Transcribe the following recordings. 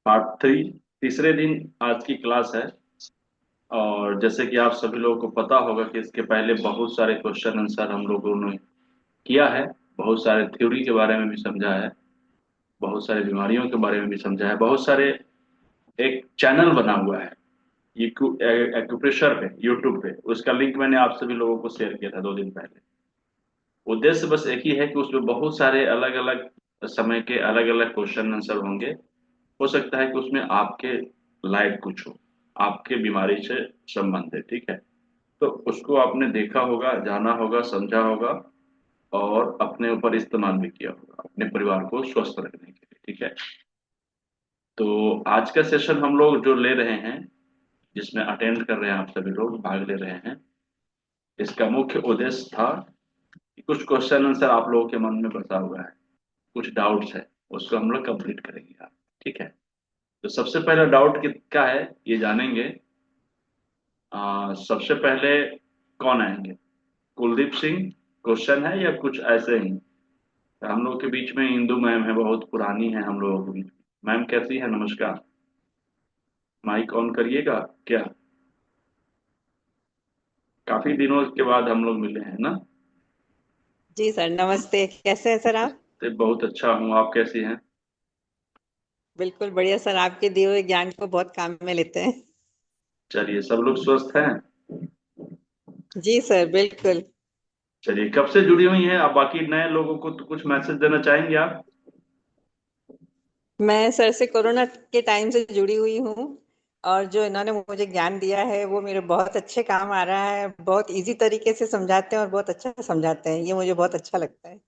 Part three, तीसरे दिन आज की क्लास है। और जैसे कि आप सभी लोगों को पता होगा कि इसके पहले बहुत सारे क्वेश्चन आंसर हम लोगों ने किया है। बहुत सारे थ्योरी के बारे में भी समझा है, बहुत सारे बीमारियों के बारे में भी समझा है, बहुत सारे। एक चैनल बना हुआ है एक्यूप्रेशर पे, यूट्यूब पे। उसका लिंक मैंने आप सभी लोगों को शेयर किया था 2 दिन पहले। उद्देश्य बस एक ही है कि उसमें बहुत सारे अलग अलग समय के अलग अलग क्वेश्चन आंसर होंगे। हो सकता है कि उसमें आपके लायक कुछ हो, आपके बीमारी से संबंधित, ठीक है। तो उसको आपने देखा होगा, जाना होगा, समझा होगा, और अपने ऊपर इस्तेमाल भी किया होगा अपने परिवार को स्वस्थ रखने के लिए, ठीक है। तो आज का सेशन हम लोग जो ले रहे हैं, जिसमें अटेंड कर रहे हैं, आप सभी लोग भाग ले रहे हैं, इसका मुख्य उद्देश्य था कि कुछ क्वेश्चन आंसर आप लोगों के मन में बसा हुआ है, कुछ डाउट्स है, उसको हम लोग कंप्लीट करेंगे आप, ठीक है। तो सबसे पहला डाउट क्या है ये जानेंगे। सबसे पहले कौन आएंगे? कुलदीप सिंह क्वेश्चन है या कुछ ऐसे ही? तो हम लोग के बीच में इंदू मैम है, बहुत पुरानी है हम लोगों के बीच में। मैम कैसी है? नमस्कार। माइक ऑन करिएगा क्या? काफी दिनों के बाद हम लोग मिले हैं ना। जी सर, नमस्ते। कैसे हैं सर आप? तो बहुत अच्छा हूँ, आप कैसी हैं? बिल्कुल बढ़िया सर, आपके दिए हुए ज्ञान को बहुत काम में लेते हैं। चलिए, सब लोग स्वस्थ हैं। जी सर, बिल्कुल। चलिए, कब से जुड़ी हुई हैं आप? बाकी नए लोगों को तो कुछ मैसेज देना चाहेंगे आप? मैं सर से कोरोना के टाइम से जुड़ी हुई हूँ। और जो इन्होंने मुझे ज्ञान दिया है वो मेरे बहुत अच्छे काम आ रहा है। बहुत इजी तरीके से समझाते हैं और बहुत अच्छा समझाते हैं, ये मुझे बहुत अच्छा लगता है।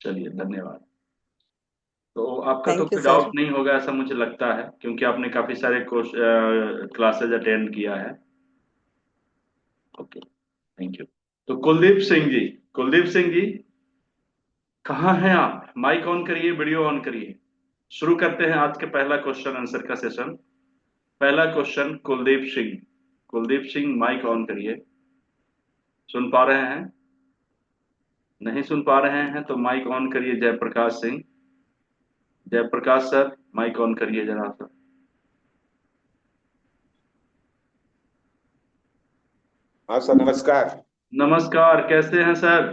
चलिए, धन्यवाद। तो आपका तो थैंक यू कोई सर। डाउट नहीं होगा ऐसा मुझे लगता है, क्योंकि आपने काफी सारे कोर्स क्लासेज अटेंड किया है। Okay, thank you. तो कुलदीप सिंह जी, कुलदीप सिंह जी, कहाँ हैं आप? माइक ऑन करिए, वीडियो ऑन करिए। शुरू करते हैं आज के पहला क्वेश्चन आंसर का सेशन। पहला question, Kuldeep Singh. Kuldeep Singh, mic on करिए। सुन पा रहे हैं? नहीं सुन पा रहे हैं तो माइक ऑन करिए। Jayprakash Singh, Jayprakash sir, mic on करिए जरा सा। हाँ सर, नमस्कार। नमस्कार, कैसे हैं सर?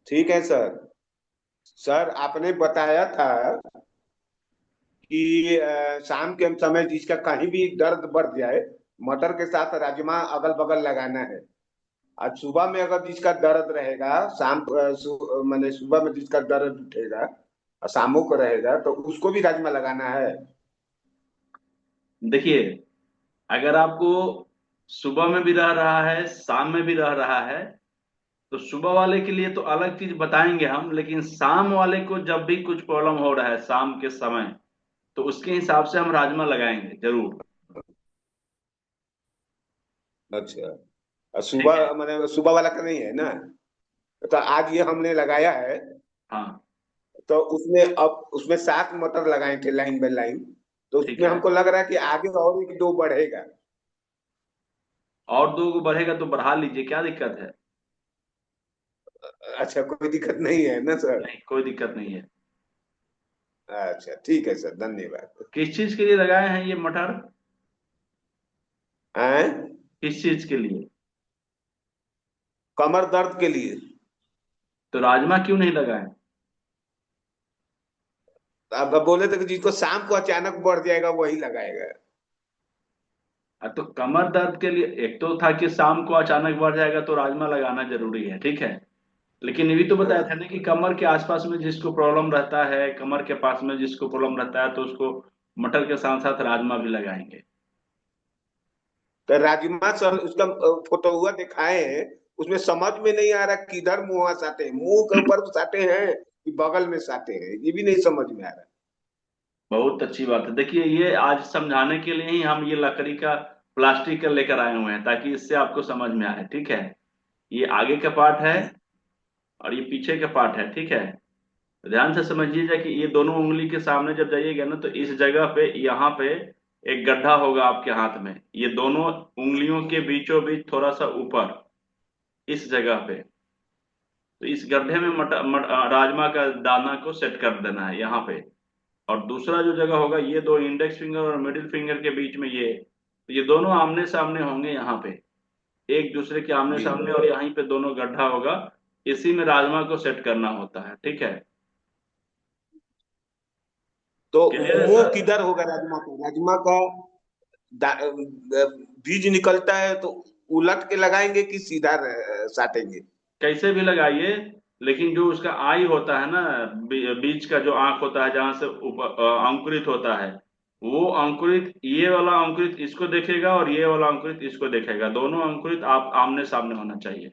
ठीक है सर। सर, आपने बताया था कि शाम के समय जिसका कहीं भी दर्द बढ़ जाए, मटर के साथ राजमा अगल बगल लगाना है। आज सुबह में अगर जिसका दर्द रहेगा, माने सुबह में जिसका दर्द उठेगा और शामों को रहेगा, तो उसको भी राजमा लगाना है। देखिए, अगर आपको सुबह में भी रह रहा है, शाम में भी रह रहा है, तो सुबह वाले के लिए तो अलग चीज बताएंगे हम, लेकिन शाम वाले को जब भी कुछ प्रॉब्लम हो रहा है शाम के समय, तो उसके हिसाब से हम राजमा लगाएंगे जरूर। अच्छा। और ठीक है। सुबह माने सुबह वाला का नहीं है ना? तो आज ये हमने लगाया है। हाँ, तो उसमें 7 मटर लगाए थे लाइन बाय लाइन। तो ठीक उसमें है। हमको लग रहा है कि आगे और एक दो बढ़ेगा। और 2 को बढ़ेगा तो बढ़ा लीजिए, क्या दिक्कत है? अच्छा, कोई दिक्कत नहीं है ना सर? नहीं, कोई दिक्कत नहीं है। अच्छा, ठीक है सर, धन्यवाद। किस चीज के लिए लगाए हैं ये मटर? हैं? किस चीज के लिए? कमर दर्द के लिए। तो राजमा क्यों नहीं लगाए? अब बोले थे कि जिसको शाम को अचानक बढ़ जाएगा वही लगाएगा। तो कमर दर्द के लिए एक तो था कि शाम को अचानक बढ़ जाएगा तो राजमा लगाना जरूरी है, ठीक है। लेकिन ये भी तो बताया था हाँ। ना कि कमर के आसपास में जिसको प्रॉब्लम रहता है, कमर के पास में जिसको प्रॉब्लम रहता है, तो उसको मटर के साथ साथ राजमा भी लगाएंगे। तो राजमा सर उसका फोटो हुआ दिखाए हैं। उसमें समझ में नहीं आ रहा किधर मुंह साटे हैं, मुंह के ऊपर साटे हैं कि बगल में साटे हैं, ये भी नहीं समझ में आ रहा। बहुत अच्छी बात है। देखिए, ये आज समझाने के लिए ही हम ये लकड़ी का, प्लास्टिक का लेकर आए हुए हैं, ताकि इससे आपको समझ में आए, ठीक है। ये आगे का पार्ट है और ये पीछे का पार्ट है, ठीक है। तो ध्यान से समझिएगा कि ये दोनों उंगली के सामने जब जाइएगा ना, तो इस जगह पे, यहाँ पे एक गड्ढा होगा आपके हाथ में, ये दोनों उंगलियों के बीचों बीच थोड़ा सा ऊपर, इस जगह पे। तो इस गड्ढे में राजमा का दाना को सेट कर देना है यहाँ पे। और दूसरा जो जगह होगा, ये दो इंडेक्स फिंगर और मिडिल फिंगर के बीच में ये, तो ये दोनों आमने सामने होंगे यहाँ पे, एक दूसरे के आमने जी। सामने, और यहीं पे दोनों गड्ढा होगा। इसी में राजमा को सेट करना होता है, ठीक है। तो क्लियर है मुंह सर? किधर होगा राजमा का? राजमा का बीज निकलता है तो उलट के लगाएंगे कि सीधा साटेंगे? कैसे भी लगाइए, लेकिन जो उसका आई होता है ना, बीच का जो आंख होता है जहां से अंकुरित होता है, वो अंकुरित, ये वाला अंकुरित इसको देखेगा और ये वाला अंकुरित इसको देखेगा, दोनों अंकुरित आप आमने सामने होना चाहिए।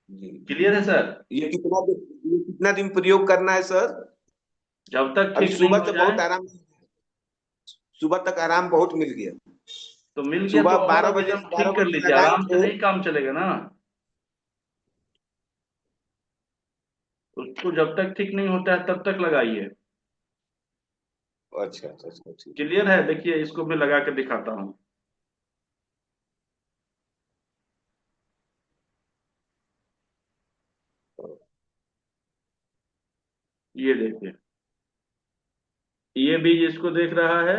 जी। क्लियर है सर? ये कितना दिन प्रयोग करना है सर? जब तक अभी ठीक नहीं सुबह हो से जाए। बहुत आराम, सुबह तक आराम बहुत मिल गया। तो मिल गया तो सुबह और अब एकदम ठीक 12 कर बजे लीजिए, लगाए आराम से थे। नहीं काम चलेगा ना। उसको जब तक ठीक नहीं होता है तब तक लगाइए। अच्छा अच्छा अच्छा, ठीक। क्लियर है? देखिए इसको मैं लगा के दिखाता हूँ। ये देखिए, ये बीज इसको देख रहा है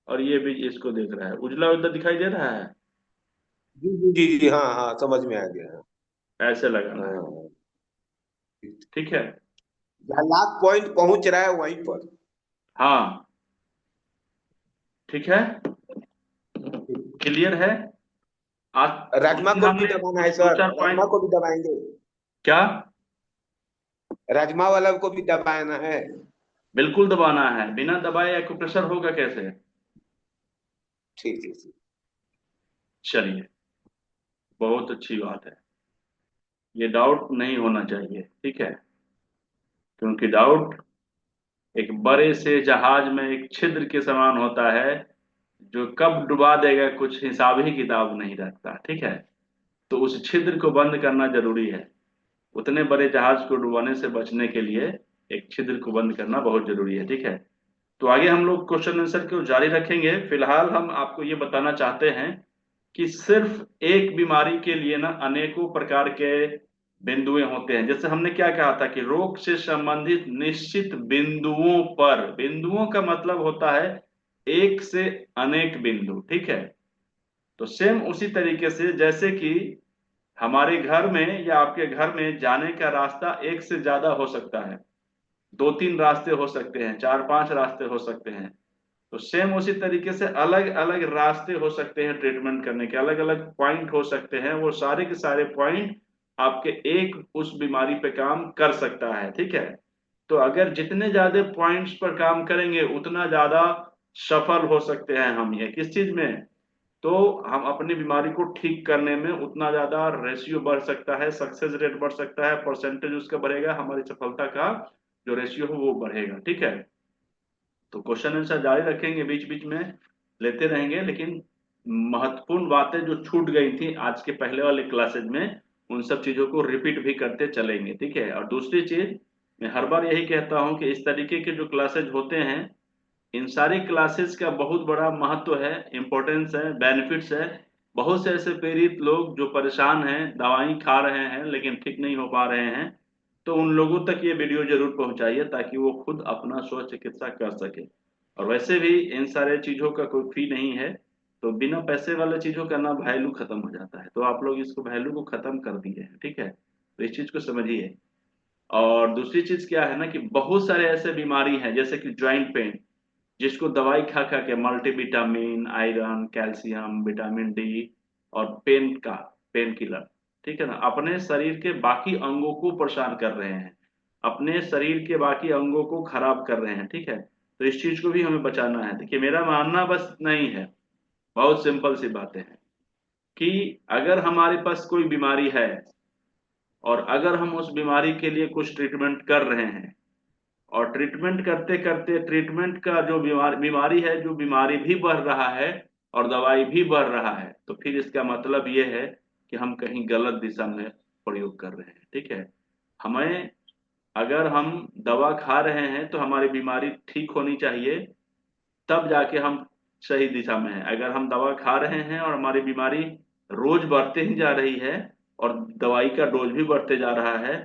और ये बीज इसको देख रहा है, उजला उधर दिखाई दे रहा है। जी जी जी जी, हाँ हाँ, समझ में आ गया। ऐसे लगाना है, हाँ। ठीक है। जहाँ लास्ट पॉइंट पहुंच रहा है वहीं पर। हाँ, ठीक है। क्लियर है? आज उस राजमा दिन को भी हमने दबाना है कुछ दो सर, चार राजमा पॉइंट। को भी दबाएंगे? क्या? राजमा वाला को भी दबाना है? बिल्कुल दबाना है, बिना दबाए एक्यूप्रेशर होगा कैसे? ठीक है। चलिए, बहुत अच्छी बात है। ये डाउट नहीं होना चाहिए, ठीक है, क्योंकि डाउट एक बड़े से जहाज में एक छिद्र के समान होता है, जो कब डुबा देगा कुछ हिसाब ही किताब नहीं रखता, ठीक है। तो उस छिद्र को बंद करना जरूरी है। उतने बड़े जहाज को डुबाने से बचने के लिए एक छिद्र को बंद करना बहुत जरूरी है, ठीक है। तो आगे हम लोग क्वेश्चन आंसर को जारी रखेंगे। फिलहाल हम आपको ये बताना चाहते हैं कि सिर्फ एक बीमारी के लिए ना अनेकों प्रकार के बिंदुएं होते हैं। जैसे हमने क्या कहा था कि रोग से संबंधित निश्चित बिंदुओं पर, बिंदुओं का मतलब होता है एक से अनेक बिंदु, ठीक है। तो सेम उसी तरीके से जैसे कि हमारे घर में या आपके घर में जाने का रास्ता एक से ज्यादा हो सकता है, दो तीन रास्ते हो सकते हैं, चार पांच रास्ते हो सकते हैं। तो सेम उसी तरीके से अलग अलग रास्ते हो सकते हैं ट्रीटमेंट करने के, अलग अलग पॉइंट हो सकते हैं, वो सारे के सारे पॉइंट आपके एक उस बीमारी पे काम कर सकता है, ठीक है। तो अगर जितने ज्यादा पॉइंट्स पर काम करेंगे उतना ज्यादा सफल हो सकते हैं हम, ये किस चीज में, तो हम अपनी बीमारी को ठीक करने में उतना ज्यादा रेशियो बढ़ सकता है, सक्सेस रेट बढ़ सकता है, परसेंटेज उसका बढ़ेगा, हमारी सफलता का जो रेशियो है वो बढ़ेगा, ठीक है। तो क्वेश्चन आंसर जारी रखेंगे, बीच बीच में लेते रहेंगे, लेकिन महत्वपूर्ण बातें जो छूट गई थी आज के पहले वाले क्लासेज में, उन सब चीजों को रिपीट भी करते चलेंगे, ठीक है। और दूसरी चीज, मैं हर बार यही कहता हूं कि इस तरीके के जो क्लासेज होते हैं, इन सारी क्लासेस का बहुत बड़ा महत्व है, इंपॉर्टेंस है, बेनिफिट्स है। बहुत से ऐसे पीड़ित लोग जो परेशान हैं, दवाई खा रहे हैं लेकिन ठीक नहीं हो पा रहे हैं, तो उन लोगों तक ये वीडियो जरूर पहुंचाइए ताकि वो खुद अपना स्व चिकित्सा कर सके। और वैसे भी इन सारे चीजों का कोई फी नहीं है, तो बिना पैसे वाले चीजों का ना वैल्यू खत्म हो जाता है, तो आप लोग इसको वैल्यू को खत्म कर दिए हैं, ठीक है। तो इस चीज को समझिए। और दूसरी चीज क्या है ना कि बहुत सारे ऐसे बीमारी हैं जैसे कि ज्वाइंट पेन, जिसको दवाई खा खा के multivitamin, iron, calcium, vitamin D और पेन का, पेन किलर, ठीक है ना, अपने शरीर के बाकी अंगों को परेशान कर रहे हैं, अपने शरीर के बाकी अंगों को खराब कर रहे हैं, ठीक है। तो इस चीज को भी हमें बचाना है। देखिए मेरा मानना बस इतना ही है, बहुत सिंपल सी बातें हैं कि अगर हमारे पास कोई बीमारी है और अगर हम उस बीमारी के लिए कुछ ट्रीटमेंट कर रहे हैं, और ट्रीटमेंट करते करते ट्रीटमेंट का जो बीमारी है, जो बीमारी भी बढ़ रहा है और दवाई भी बढ़ रहा है, तो फिर इसका मतलब ये है कि हम कहीं गलत दिशा में प्रयोग कर रहे हैं, ठीक है। हमें, अगर हम दवा खा रहे हैं तो हमारी बीमारी ठीक होनी चाहिए, तब जाके हम सही दिशा में हैं। अगर हम दवा खा रहे हैं और हमारी बीमारी रोज बढ़ते ही जा रही है और दवाई का डोज भी बढ़ते जा रहा है,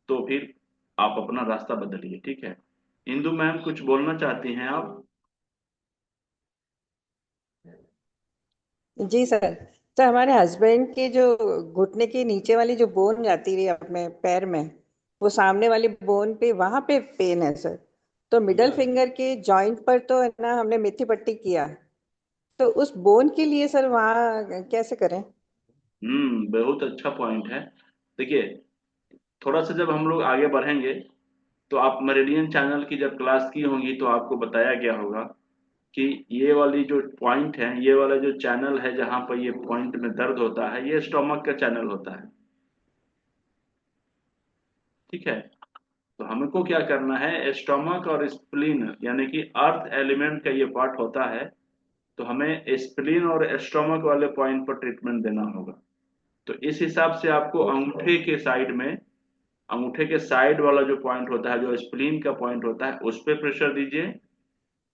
तो फिर आप अपना रास्ता बदलिए, ठीक है। इंदु मैम कुछ बोलना चाहती हैं आप? जी सर। सर हमारे हस्बैंड के जो घुटने के नीचे वाली जो बोन जाती रही अपने पैर में, वो सामने वाली बोन पे वहां पे पेन है सर। तो मिडल फिंगर के जॉइंट पर तो है ना, हमने मेथी पट्टी किया। तो उस बोन के लिए सर वहाँ कैसे करें? बहुत अच्छा पॉइंट है। देखिए, थोड़ा सा जब हम लोग आगे बढ़ेंगे तो आप मेरिडियन चैनल की जब क्लास की होंगी तो आपको बताया गया होगा कि ये वाली जो पॉइंट है, ये वाला जो चैनल है जहाँ पर ये पॉइंट में दर्द होता है, ये स्टोमक का चैनल होता है। ठीक है। तो हमको क्या करना है, स्टोमक और स्प्लीन यानी कि अर्थ एलिमेंट का ये पार्ट होता है, तो हमें स्प्लीन और स्टोमक वाले पॉइंट पर ट्रीटमेंट देना होगा। तो इस हिसाब से आपको ओके। अंगूठे के साइड में, अंगूठे के साइड वाला जो पॉइंट होता है, जो स्प्लीन का पॉइंट होता है, उस पर प्रेशर दीजिए।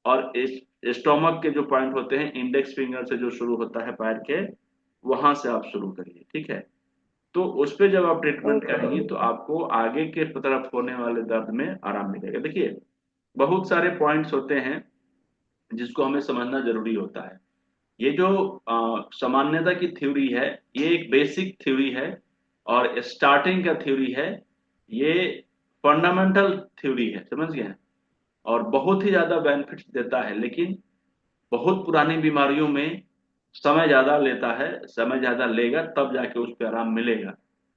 और इस स्टोमक के जो पॉइंट होते हैं, इंडेक्स फिंगर से जो शुरू होता है पैर के, वहां से आप शुरू करिए। ठीक है। तो उस पे जब आप ट्रीटमेंट ओके। करेंगे तो आपको आगे के तरफ होने वाले दर्द में आराम मिलेगा। देखिए, बहुत सारे पॉइंट्स होते हैं जिसको हमें समझना जरूरी होता है। ये जो सामान्यता की थ्योरी है, ये एक बेसिक थ्योरी है और स्टार्टिंग का थ्योरी है। ये फंडामेंटल थ्योरी है, समझ गए? और बहुत ही ज्यादा बेनिफिट्स देता है, लेकिन बहुत पुरानी बीमारियों में समय ज्यादा लेता है, समय ज्यादा लेगा तब जाके उस पर आराम मिलेगा।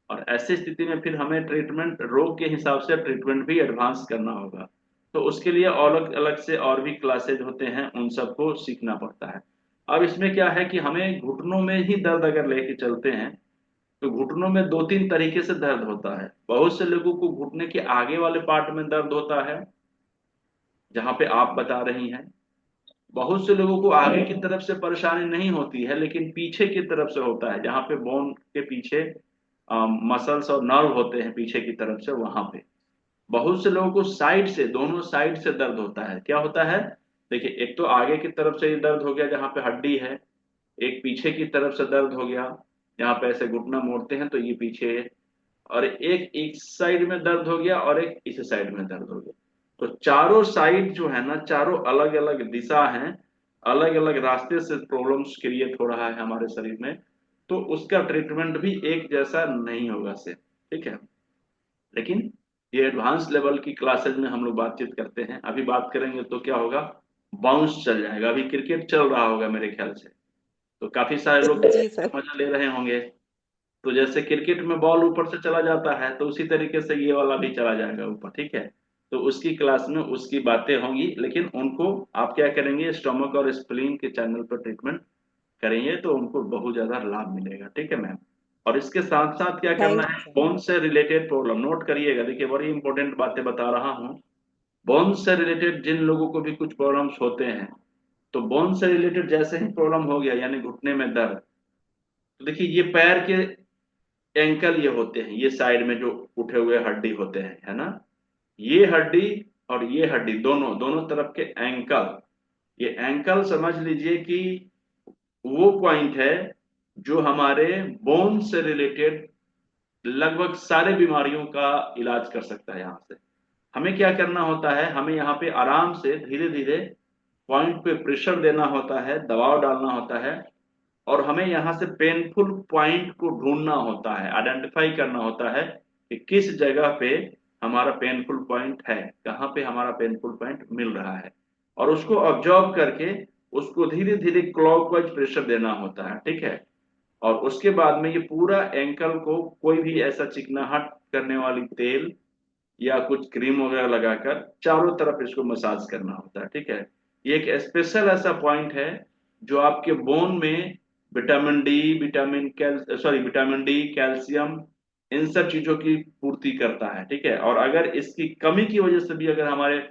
और ऐसी स्थिति में फिर हमें ट्रीटमेंट, रोग के हिसाब से ट्रीटमेंट भी एडवांस करना होगा। तो उसके लिए अलग अलग से और भी क्लासेज होते हैं, उन सबको सीखना पड़ता है। अब इसमें क्या है कि हमें घुटनों में ही दर्द अगर लेके चलते हैं तो घुटनों में दो तीन तरीके से दर्द होता है। बहुत से लोगों को घुटने के आगे वाले पार्ट में दर्द होता है, जहां पे आप बता रही हैं। बहुत से लोगों को आगे की तरफ से परेशानी नहीं होती है, लेकिन पीछे की तरफ से होता है, जहाँ पे बोन के पीछे मसल्स और नर्व होते हैं पीछे की तरफ से, वहां पे। बहुत से लोगों को साइड से, दोनों साइड से दर्द होता है। क्या होता है? देखिए, एक तो आगे की तरफ से ये दर्द हो गया जहाँ पे हड्डी है, एक पीछे की तरफ से दर्द हो गया, यहाँ पे ऐसे घुटना मोड़ते हैं तो ये पीछे है, और एक एक साइड में दर्द हो गया और एक इस साइड में दर्द हो गया। तो चारों साइड जो है ना, चारों अलग अलग दिशा हैं, अलग अलग रास्ते से प्रॉब्लम्स क्रिएट हो रहा है हमारे शरीर में। तो उसका ट्रीटमेंट भी एक जैसा नहीं होगा से। ठीक है। लेकिन ये एडवांस लेवल की क्लासेज में हम लोग बातचीत करते हैं, अभी बात करेंगे तो क्या होगा, बाउंस चल जाएगा। अभी क्रिकेट चल रहा होगा मेरे ख्याल से, तो काफी सारे लोग जी सर। मजा ले रहे होंगे। तो जैसे क्रिकेट में बॉल ऊपर से चला जाता है, तो उसी तरीके से ये वाला भी चला जाएगा ऊपर। ठीक है। तो उसकी क्लास में उसकी बातें होंगी, लेकिन उनको आप क्या करेंगे, स्टोमक और स्प्लीन के चैनल पर ट्रीटमेंट करेंगे तो उनको बहुत ज्यादा लाभ मिलेगा। ठीक है मैम। और इसके साथ साथ क्या करना थैंक है, यू सर। बोन से रिलेटेड प्रॉब्लम नोट करिएगा। देखिए, बड़ी इंपॉर्टेंट बातें बता रहा हूँ। बोन से रिलेटेड जिन लोगों को भी कुछ प्रॉब्लम्स होते हैं, तो बोन से रिलेटेड जैसे ही प्रॉब्लम हो गया, यानी घुटने में दर्द, तो देखिए ये पैर के एंकल ये होते हैं, ये साइड में जो उठे हुए हड्डी होते हैं, है ना, ये हड्डी और ये हड्डी, दोनों दोनों तरफ के एंकल, ये एंकल समझ लीजिए कि वो पॉइंट है जो हमारे बोन से रिलेटेड लगभग सारे बीमारियों का इलाज कर सकता है। यहाँ से हमें क्या करना होता है, हमें यहाँ पे आराम से धीरे धीरे पॉइंट पे प्रेशर देना होता है, दबाव डालना होता है, और हमें यहाँ से पेनफुल पॉइंट को ढूंढना होता है, आइडेंटिफाई करना होता है कि किस जगह पे हमारा पेनफुल पॉइंट है, कहाँ पे हमारा पेनफुल पॉइंट मिल रहा है, और उसको ऑब्जर्व करके उसको धीरे धीरे क्लॉकवाइज प्रेशर देना होता है। ठीक है। और उसके बाद में ये पूरा एंकल को कोई भी ऐसा चिकनाहट करने वाली तेल या कुछ क्रीम वगैरह लगाकर चारों तरफ इसको मसाज करना होता है। ठीक है। ये एक स्पेशल ऐसा पॉइंट है जो आपके बोन में vitamin D, vitamin D, calcium, इन सब चीजों की पूर्ति करता है। ठीक है। और अगर इसकी कमी की वजह से भी अगर हमारे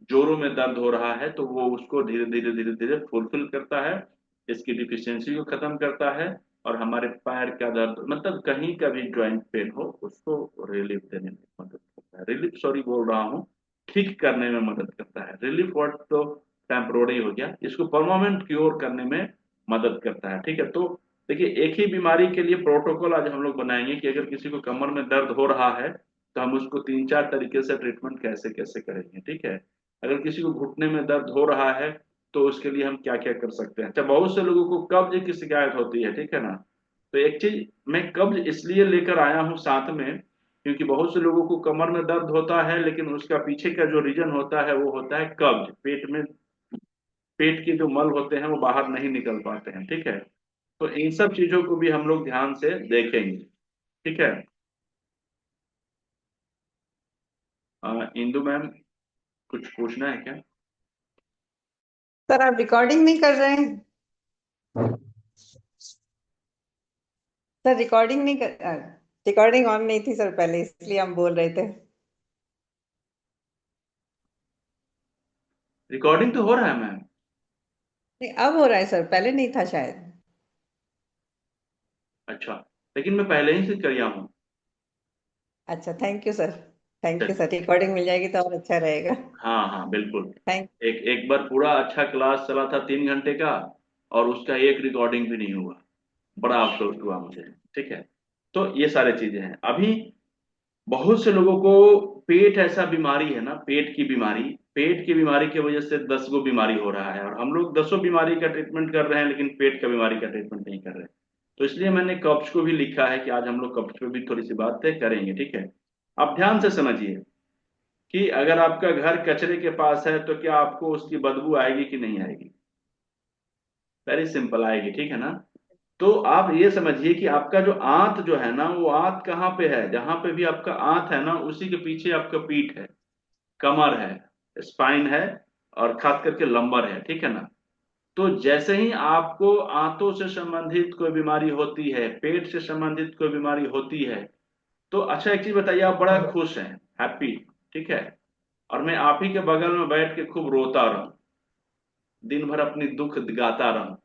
जोड़ों में दर्द हो रहा है तो वो उसको धीरे धीरे धीरे धीरे फुलफिल करता है, इसकी डिफिशियंसी को खत्म करता है, और हमारे पैर का दर्द, मतलब कहीं का भी ज्वाइंट पेन हो, उसको रिलीफ देने में मदद करता है। रिलीफ, सॉरी बोल रहा हूँ, ठीक करने में मदद करता है। रिलीफ वर्ड तो टेम्पोररी हो गया, इसको परमानेंट क्योर करने में मदद करता है। ठीक है। तो देखिए, एक ही बीमारी के लिए प्रोटोकॉल आज हम लोग बनाएंगे कि अगर किसी को कमर में दर्द हो रहा है तो हम उसको तीन चार तरीके से ट्रीटमेंट कैसे कैसे करेंगे। ठीक है। अगर किसी को घुटने में दर्द हो रहा है तो उसके लिए हम क्या क्या कर सकते हैं। अच्छा, बहुत से लोगों को कब्ज की शिकायत होती है, ठीक है ना। तो एक चीज मैं कब्ज इसलिए लेकर आया हूँ साथ में, क्योंकि बहुत से लोगों को कमर में दर्द होता है लेकिन उसका पीछे का जो रीजन होता है वो होता है कब्ज, पेट में, पेट के जो मल होते हैं वो बाहर नहीं निकल पाते हैं, ठीक है। तो इन सब चीजों को भी हम लोग ध्यान से देखेंगे, ठीक है। इंदु मैम, कुछ पूछना है क्या? सर आप रिकॉर्डिंग नहीं कर रहे हैं? सर रिकॉर्डिंग नहीं कर, रिकॉर्डिंग ऑन नहीं थी सर पहले, इसलिए हम बोल रहे थे। रिकॉर्डिंग तो हो रहा है मैम। नहीं, अब हो रहा है सर, पहले नहीं था शायद। अच्छा, लेकिन मैं पहले ही से किया हूँ। अच्छा, thank you sir. Thank you चलिए। सर, रिकॉर्डिंग मिल जाएगी तो और अच्छा रहेगा। हाँ हाँ बिल्कुल। थैंक। एक एक बार पूरा अच्छा क्लास चला था 3 घंटे का, और उसका एक रिकॉर्डिंग भी नहीं हुआ, बड़ा अफसोस हुआ मुझे, ठीक है। तो ये सारी चीजें हैं। अभी बहुत से लोगों को पेट ऐसा बीमारी है ना, पेट की बीमारी, पेट की बीमारी की वजह से 10 गो बीमारी हो रहा है, और हम लोग 10 बीमारी का ट्रीटमेंट कर रहे हैं लेकिन पेट का बीमारी का ट्रीटमेंट नहीं कर रहे। तो इसलिए मैंने कब्ज को भी लिखा है कि आज हम लोग कब्ज पे भी थोड़ी सी बातें करेंगे, ठीक है। आप ध्यान से समझिए कि अगर आपका घर कचरे के पास है तो क्या आपको उसकी बदबू आएगी कि नहीं आएगी? वेरी सिंपल, आएगी, ठीक है ना। तो आप ये समझिए कि आपका जो आंत जो है ना, वो आंत कहाँ पे है, जहां पे भी आपका आंत है ना उसी के पीछे आपका पीठ है, कमर है, स्पाइन है, और खास करके लंबर है, ठीक है ना। तो जैसे ही आपको आंतों से संबंधित कोई बीमारी होती है, पेट से संबंधित कोई बीमारी होती है, तो अच्छा एक चीज बताइए, आप बड़ा खुश हैं, हैप्पी, ठीक है, और मैं आप ही के बगल में बैठ के खूब रोता रहूं, दिन भर अपनी दुख गाता रहूं,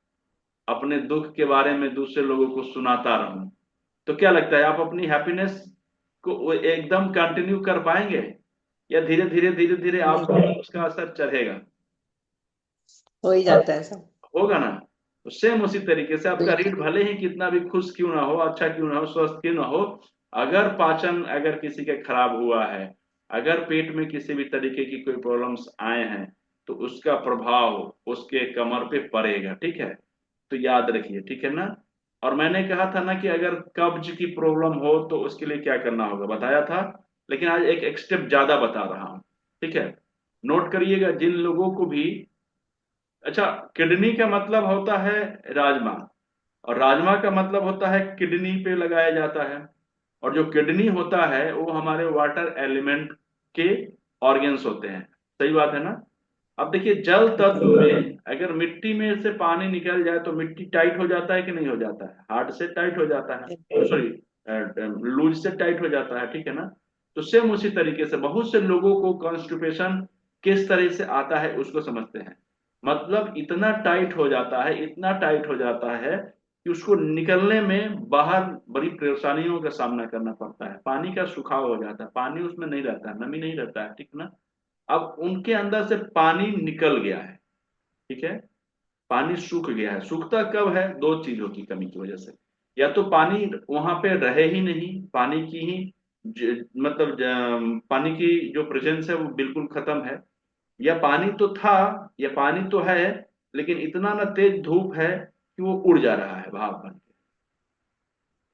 अपने दुख के बारे में दूसरे लोगों को सुनाता रहूं, तो क्या लगता है आप अपनी हैप्पीनेस को वो एकदम कंटिन्यू कर पाएंगे, या धीरे धीरे नहीं, आपको उसका असर चढ़ेगा? हो ही जाता है सब। होगा ना। तो सेम उसी तरीके से आपका रीढ़ बिल्कुल। भले ही कितना भी खुश क्यों ना हो, अच्छा क्यों ना हो, स्वस्थ क्यों ना हो, अगर पाचन अगर किसी के खराब हुआ है, अगर पेट में किसी भी तरीके की कोई प्रॉब्लम्स आए हैं, तो उसका प्रभाव उसके कमर पे पड़ेगा, ठीक है। तो याद रखिए, ठीक है ना। और मैंने कहा था ना कि अगर कब्ज की प्रॉब्लम हो तो उसके लिए क्या करना होगा, बताया था, लेकिन आज एक स्टेप ज्यादा बता रहा हूं, ठीक है। नोट करिएगा जिन लोगों को भी, अच्छा, किडनी का मतलब होता है राजमा, और राजमा का मतलब होता है किडनी पे लगाया जाता है, और जो किडनी होता है वो हमारे वाटर एलिमेंट के ऑर्गन्स होते हैं, सही बात है ना। अब देखिए जल तत्व में अगर मिट्टी में से पानी निकल जाए तो मिट्टी टाइट हो जाता है कि नहीं हो जाता है, हार्ड से टाइट हो जाता है, सॉरी लूज से टाइट हो जाता है, ठीक है ना। तो सेम उसी तरीके से बहुत से लोगों को कॉन्स्टिपेशन किस तरह से आता है उसको समझते हैं, मतलब इतना टाइट हो जाता है, इतना टाइट हो जाता है कि उसको निकलने में बाहर बड़ी परेशानियों का सामना करना पड़ता है, पानी का सुखाव हो जाता है, पानी उसमें नहीं रहता है, नमी नहीं रहता है, ठीक ना। अब उनके अंदर से पानी निकल गया है, ठीक है, पानी सूख गया है। सूखता कब है? दो चीजों की कमी की वजह से, या तो पानी वहां पे रहे ही नहीं, पानी की ही मतलब पानी की जो प्रेजेंस है वो बिल्कुल खत्म है, या पानी तो था, या पानी तो है लेकिन इतना ना तेज धूप है कि वो उड़ जा रहा है भाप बन के।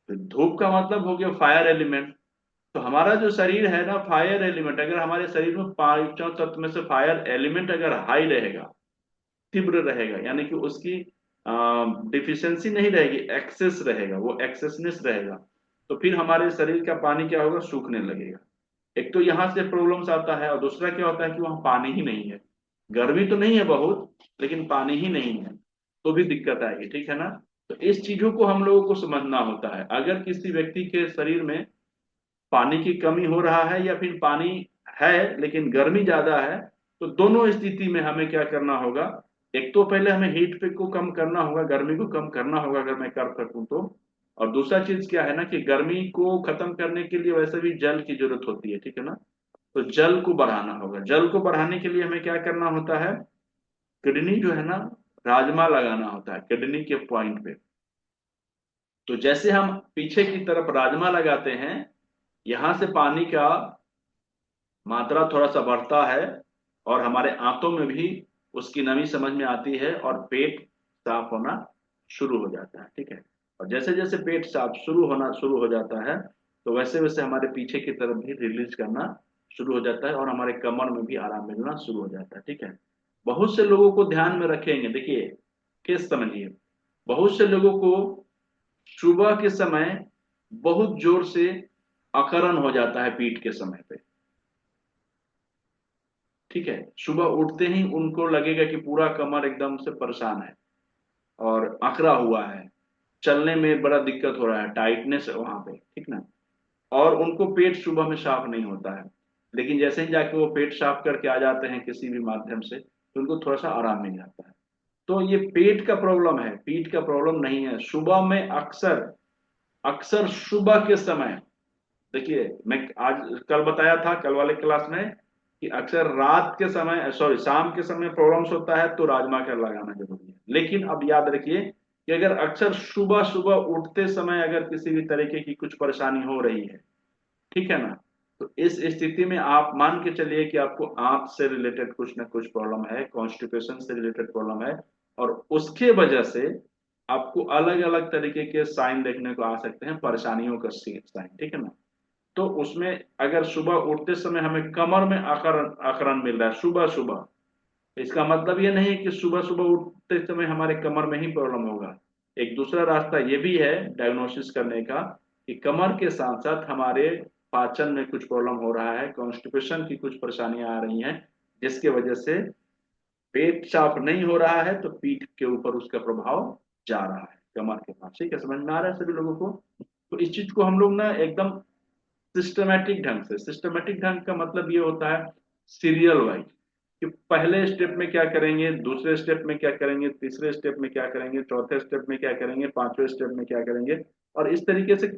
तो धूप का मतलब हो गया फायर एलिमेंट। तो हमारा जो शरीर है ना, फायर एलिमेंट, अगर हमारे शरीर में पांचों तत्व में से फायर एलिमेंट अगर हाई रहेगा, तीव्र रहेगा, यानी कि उसकी डिफिशियंसी नहीं रहेगी, एक्सेस रहेगा, वो एक्सेसनेस रहेगा, तो फिर हमारे शरीर का पानी क्या होगा, सूखने लगेगा। एक तो यहां से प्रॉब्लम्स आता है, और दूसरा क्या होता है कि वहां पानी ही नहीं है, गर्मी तो नहीं है बहुत लेकिन पानी ही नहीं है, तो भी दिक्कत आएगी, ठीक है ना। तो इस चीजों को हम लोगों को समझना होता है, अगर किसी व्यक्ति के शरीर में पानी की कमी हो रहा है या फिर पानी है लेकिन गर्मी ज्यादा है, तो दोनों स्थिति में हमें क्या करना होगा, एक तो पहले हमें हीट पे को कम करना होगा, गर्मी को कम करना होगा अगर मैं कर सकूं तो, और दूसरा चीज क्या है ना कि गर्मी को खत्म करने के लिए वैसे भी जल की जरूरत होती है, ठीक है ना। तो जल को बढ़ाना होगा, जल को बढ़ाने के लिए हमें क्या करना होता है, किडनी जो है ना, राजमा लगाना होता है किडनी के पॉइंट पे। तो जैसे हम पीछे की तरफ राजमा लगाते हैं, यहां से पानी का मात्रा थोड़ा सा बढ़ता है, और हमारे आंतों में भी उसकी नमी समझ में आती है और पेट साफ होना शुरू हो जाता है, ठीक है। और जैसे जैसे पेट साफ शुरू हो जाता है, तो वैसे वैसे हमारे पीछे की तरफ भी रिलीज करना शुरू हो जाता है और हमारे कमर में भी आराम मिलना शुरू हो जाता है, ठीक है। बहुत से लोगों को ध्यान में रखेंगे, देखिए केस समझिए, बहुत से लोगों को सुबह के समय बहुत जोर से अकड़न हो जाता है पीठ के समय पे, ठीक है। सुबह उठते ही उनको लगेगा कि पूरा कमर एकदम से परेशान है और अकड़ा हुआ है, चलने में बड़ा दिक्कत हो रहा है, टाइटनेस है वहां पे, ठीक ना। और उनको पेट सुबह में साफ नहीं होता है, लेकिन जैसे ही जाके वो पेट साफ करके आ जाते हैं किसी भी माध्यम से, तो उनको थोड़ा सा आराम मिल जाता है। तो ये पेट का प्रॉब्लम है, पीठ का प्रॉब्लम नहीं है। सुबह में अक्सर अक्सर सुबह के समय, देखिए मैं आज कल बताया था कल वाले क्लास में कि अक्सर रात के समय, सॉरी शाम के समय प्रॉब्लम्स होता है तो राजमा का लगाना जरूरी है। लेकिन अब याद रखिए कि अगर अक्सर सुबह सुबह उठते समय अगर किसी भी तरीके की कुछ परेशानी हो रही है, ठीक है ना, तो इस स्थिति में आप मान के चलिए कि आपको आंत से रिलेटेड कुछ ना कुछ प्रॉब्लम है, कॉन्स्टिपेशन से रिलेटेड प्रॉब्लम है, और उसके वजह से आपको अलग अलग तरीके के साइन देखने को आ सकते हैं, परेशानियों का साइन, ठीक है ना। तो उसमें अगर सुबह उठते समय हमें कमर में आकरण आकरण मिल रहा है सुबह सुबह, इसका मतलब ये नहीं कि सुबह सुबह उठते समय हमारे कमर में ही प्रॉब्लम होगा। एक दूसरा रास्ता ये भी है डायग्नोसिस करने का कि कमर के साथ साथ हमारे पाचन में कुछ प्रॉब्लम हो रहा है, कॉन्स्टिपेशन की कुछ परेशानियां आ रही हैं, जिसके वजह से पेट साफ नहीं हो रहा है, तो पीठ के ऊपर उसका प्रभाव जा रहा है कमर के पास। ठीक है, समझ में आ रहा है सभी लोगों को। तो इस चीज को हम लोग ना एकदम सिस्टमेटिक ढंग का मतलब ये होता है सीरियल वाइज, कि पहले स्टेप में क्या करेंगे, दूसरे स्टेप में क्या करेंगे, तीसरे स्टेप में क्या करेंगे, चौथे स्टेप में क्या करेंगे, पांचवें स्टेप में क्या करेंगे, और इस तरीके से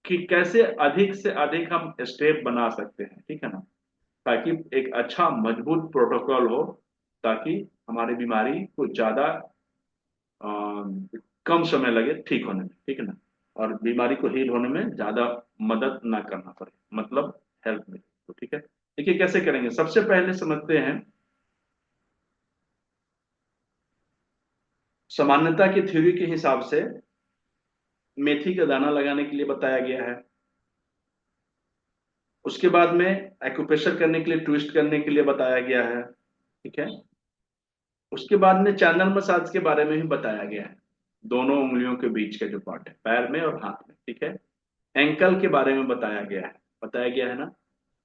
कि कैसे अधिक से अधिक हम स्टेप बना सकते हैं, ठीक है ना, ताकि एक अच्छा मजबूत प्रोटोकॉल हो, ताकि हमारी बीमारी को ज्यादा कम समय लगे ठीक होने में, ठीक है ना, और बीमारी को हील होने में ज्यादा मदद ना करना पड़े, मतलब हेल्प मिले। तो ठीक है, देखिए कैसे करेंगे। सबसे पहले समझते हैं, सामान्यता की थ्योरी के हिसाब से मेथी का दाना लगाने के लिए बताया गया है। उसके बाद में एक्यूप्रेशर करने के लिए, ट्विस्ट करने के लिए बताया गया है, ठीक है। उसके बाद में चैनल मसाज के बारे में भी बताया गया है, दोनों उंगलियों के बीच का जो पार्ट है पैर में और हाथ में, ठीक है। एंकल के बारे में बताया गया है ना।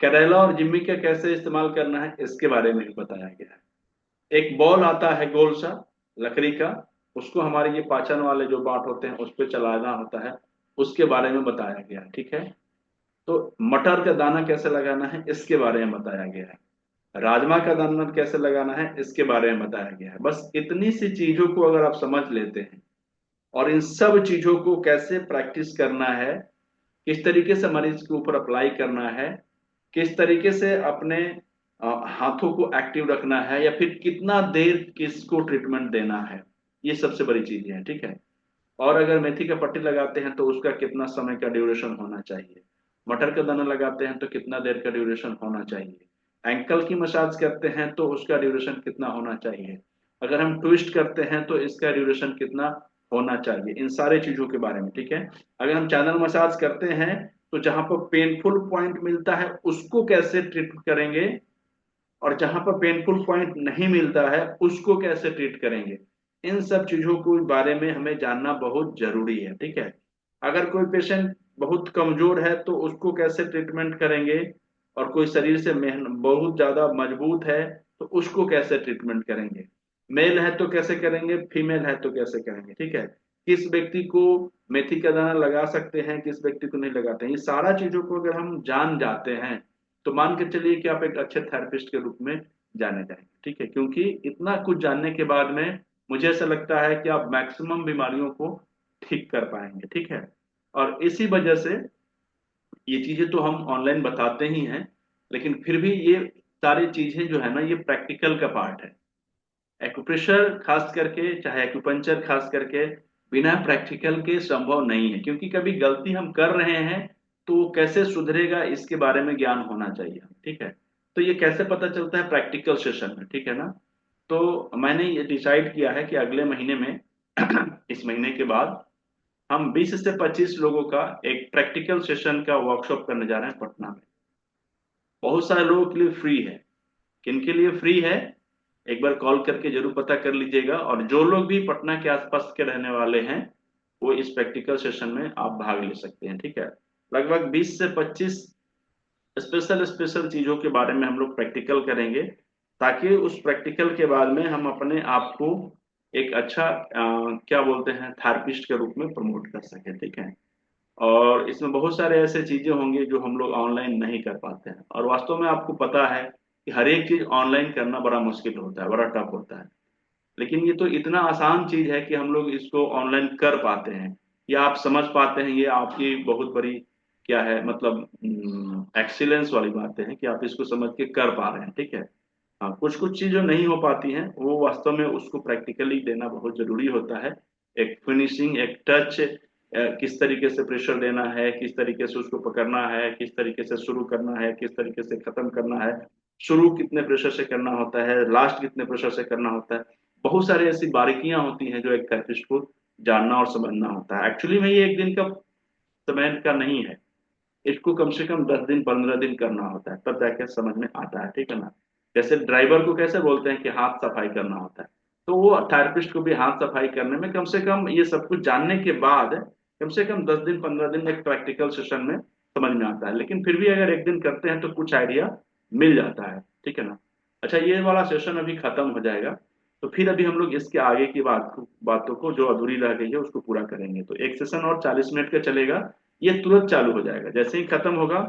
करेला और जिम्मी का कैसे इस्तेमाल करना है, इसके बारे में भी बताया गया है। एक बॉल आता है गोल सा लकड़ी का, उसको हमारे ये पाचन वाले जो बाट होते हैं उस पर चलाना होता है, उसके बारे में बताया गया है, ठीक है। तो मटर का दाना कैसे लगाना है, इसके बारे में बताया गया है। राजमा का दाना कैसे लगाना है, इसके बारे में बताया गया है। बस इतनी सी चीजों को अगर आप समझ लेते हैं, और इन सब चीजों को कैसे प्रैक्टिस करना है, किस तरीके से मरीज के ऊपर अप्लाई करना है, किस तरीके से अपने हाथों को एक्टिव रखना है, या फिर कितना देर किसको ट्रीटमेंट देना है, ये सबसे बड़ी चीजें हैं, ठीक है। और अगर मेथी का पट्टी लगाते हैं तो उसका कितना समय का ड्यूरेशन होना चाहिए, मटर का दाना लगाते हैं तो कितना देर का ड्यूरेशन होना चाहिए, एंकल की मसाज करते हैं तो उसका ड्यूरेशन कितना होना चाहिए, अगर हम ट्विस्ट करते हैं तो इसका ड्यूरेशन कितना होना चाहिए, इन सारे चीजों के बारे में, ठीक है। अगर हम चैनल मसाज करते हैं तो जहां पर पेनफुल पॉइंट मिलता है उसको कैसे ट्रीट करेंगे, और जहां पर पेनफुल पॉइंट नहीं मिलता है उसको कैसे ट्रीट करेंगे, इन सब चीजों के बारे में हमें जानना बहुत जरूरी है, ठीक है। अगर कोई पेशेंट बहुत कमजोर है तो उसको कैसे ट्रीटमेंट करेंगे, और कोई शरीर से बहुत ज्यादा मजबूत है तो उसको कैसे ट्रीटमेंट करेंगे, मेल है तो कैसे करेंगे, फीमेल है तो कैसे करेंगे, ठीक है। किस व्यक्ति को मेथी का दाना लगा सकते हैं, किस व्यक्ति को नहीं लगाते हैं, ये सारा चीजों को अगर हम जान जाते हैं तो मान के चलिए कि आप एक अच्छे थेरेपिस्ट के रूप में जाने जाएंगे, ठीक है। क्योंकि इतना कुछ जानने के बाद में मुझे ऐसा लगता है कि आप मैक्सिमम बीमारियों को ठीक कर पाएंगे, ठीक है। और इसी वजह से ये चीजें तो हम ऑनलाइन बताते ही हैं, लेकिन फिर भी ये सारी चीजें जो है ना, ये प्रैक्टिकल का पार्ट है। एक्यूप्रेशर खास करके, चाहे एक्यूपंचर खास करके, बिना प्रैक्टिकल के संभव नहीं है, क्योंकि कभी गलती हम कर रहे हैं तो वो कैसे सुधरेगा इसके बारे में ज्ञान होना चाहिए, ठीक है। तो ये कैसे पता चलता है? प्रैक्टिकल सेशन में, ठीक है ना। तो मैंने ये डिसाइड किया है कि अगले महीने में इस महीने के बाद हम 20 से 25 लोगों का एक प्रैक्टिकल सेशन का वर्कशॉप करने जा रहे हैं पटना में। बहुत सारे लोगों के लिए फ्री है। किन के लिए फ्री है? एक बार कॉल करके जरूर पता कर लीजिएगा। और जो लोग भी पटना के आसपास के रहने वाले हैं वो इस प्रैक्टिकल सेशन में आप भाग ले सकते हैं, ठीक है। लगभग 20 से 25 स्पेशल स्पेशल चीजों के बारे में हम लोग प्रैक्टिकल करेंगे, ताकि उस प्रैक्टिकल के बाद में हम अपने आप को एक अच्छा क्या बोलते हैं, थेरेपिस्ट के रूप में प्रमोट कर सके, ठीक है। और इसमें बहुत सारे ऐसे चीजें होंगी जो हम लोग ऑनलाइन नहीं कर पाते हैं, और वास्तव में आपको पता है कि हर एक चीज ऑनलाइन करना बड़ा मुश्किल होता है, बड़ा टफ होता है। लेकिन ये तो इतना आसान चीज है कि हम लोग इसको ऑनलाइन कर पाते हैं, या आप समझ पाते हैं। ये आपकी बहुत बड़ी क्या है, मतलब एक्सीलेंस वाली बातें हैं कि आप इसको समझ के कर पा रहे हैं, ठीक है। हाँ, कुछ कुछ चीजें नहीं हो पाती हैं, वो वास्तव में उसको प्रैक्टिकली देना बहुत जरूरी होता है। एक फिनिशिंग, एक टच, किस तरीके से प्रेशर देना है, किस तरीके से उसको पकड़ना है, किस तरीके से शुरू करना है, किस तरीके से खत्म करना है, शुरू कितने प्रेशर से करना होता है, लास्ट कितने प्रेशर से करना होता है। बहुत सारी ऐसी बारीकियां होती हैं जो एक थेरेपिस्ट को जानना और समझना होता है। एक्चुअली में ये एक दिन का समय का नहीं है, इसको कम से कम 10 दिन 15 दिन करना होता है, तब जाके समझ में आता है, ठीक है ना। जैसे ड्राइवर को कैसे बोलते हैं कि हाथ सफाई करना होता है, तो वो थेरेपिस्ट को भी हाथ सफाई करने में कम से कम ये सब कुछ जानने के बाद कम से कम 10 दिन 15 दिन एक प्रैक्टिकल सेशन में समझ में आता है। लेकिन फिर भी अगर एक दिन करते हैं तो कुछ आइडिया मिल जाता है, ठीक है ना। अच्छा, ये वाला सेशन अभी खत्म हो जाएगा, तो फिर अभी हम लोग इसके आगे की बातों को जो अधूरी रह गई है उसको पूरा करेंगे। तो एक सेशन और 40 मिनट का चलेगा, ये तुरंत चालू हो जाएगा। जैसे ही खत्म होगा